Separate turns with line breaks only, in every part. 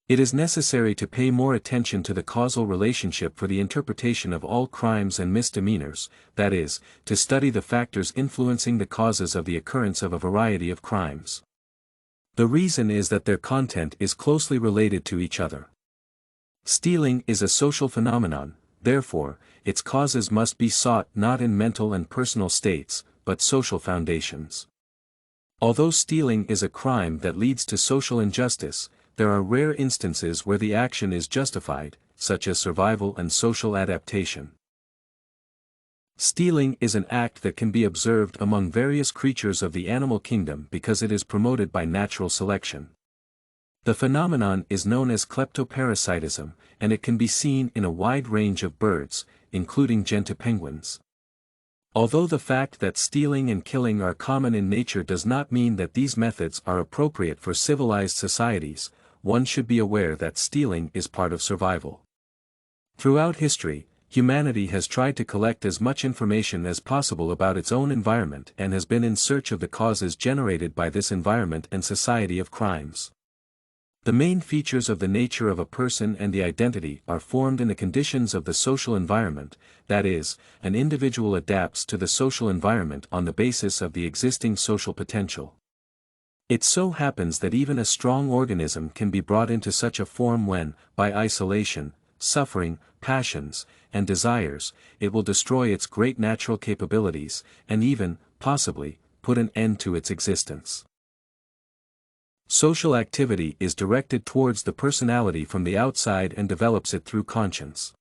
It is necessary to pay more attention to the causal relationship for the interpretation of all crimes and misdemeanors, that is, to study the factors influencing the causes of the occurrence of a variety of crimes. The reason is that their content is closely related to each other. Stealing is a social phenomenon, therefore, its causes must be sought not in mental and personal states, but social foundations. Although stealing is a crime that leads to social injustice, there are rare instances where the action is justified, such as survival and social adaptation. Stealing is an act that can be observed among various creatures of the animal kingdom because it is promoted by natural selection. The phenomenon is known as kleptoparasitism, and it can be seen in a wide range of birds, including gentoo penguins. Although the fact that stealing and killing are common in nature does not mean that these methods are appropriate for civilized societies, one should be aware that stealing is part of survival. Throughout history, humanity has tried to collect as much information as possible about its own environment and has been in search of the causes generated by this environment and society of crimes. The main features of the nature of a person and the identity are formed in the conditions of the social environment, that is, an individual adapts to the social environment on the basis of the existing social potential. It so happens that even a strong organism can be brought into such a form when, by isolation, suffering, passions, and desires, it will destroy its great natural capabilities, and even, possibly, put an end to its existence. Social activity is directed towards the personality from the outside and develops it through conscience.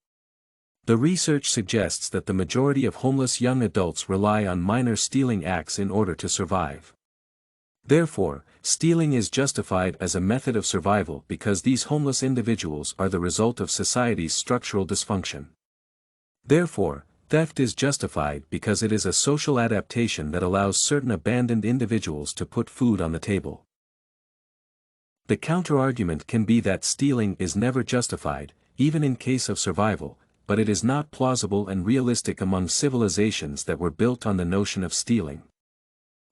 The research suggests that the majority of homeless young adults rely on minor stealing acts in order to survive. Therefore, stealing is justified as a method of survival because these homeless individuals are the result of society's structural dysfunction. Therefore, theft is justified because it is a social adaptation that allows certain abandoned individuals to put food on the table. The counterargument can be that stealing is never justified, even in case of survival, but it is not plausible and realistic among civilizations that were built on the notion of stealing.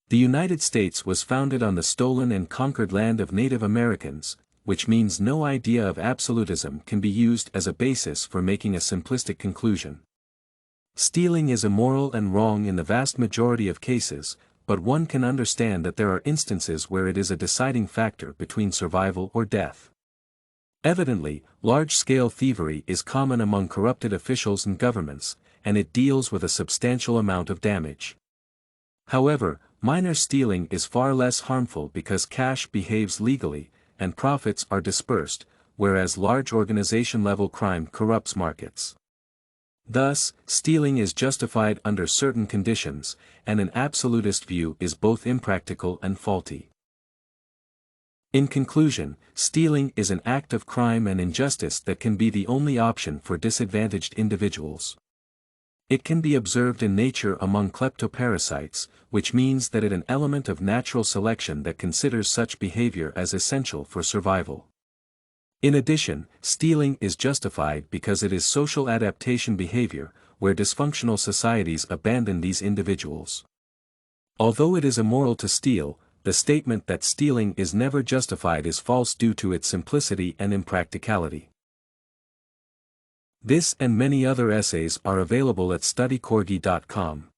The United States was founded on the stolen and conquered land of Native Americans, which means no idea of absolutism can be used as a basis for making a simplistic conclusion. Stealing is immoral and wrong in the vast majority of cases, but one can understand that there are instances where it is a deciding factor between survival or death. Evidently, large-scale thievery is common among corrupted officials and governments, and it deals with a substantial amount of damage. However, minor stealing is far less harmful because cash behaves legally, and profits are dispersed, whereas large organization-level crime corrupts markets. Thus, stealing is justified under certain conditions, and an absolutist view is both impractical and faulty. In conclusion, stealing is an act of crime and injustice that can be the only option for disadvantaged individuals. It can be observed in nature among kleptoparasites, which means that it is an element of natural selection that considers such behavior as essential for survival. In addition, stealing is justified because it is social adaptation behavior, where dysfunctional societies abandon these individuals. Although it is immoral to steal, the statement that stealing is never justified is false due to its simplicity and impracticality. This and many other essays are available at studycorgi.com.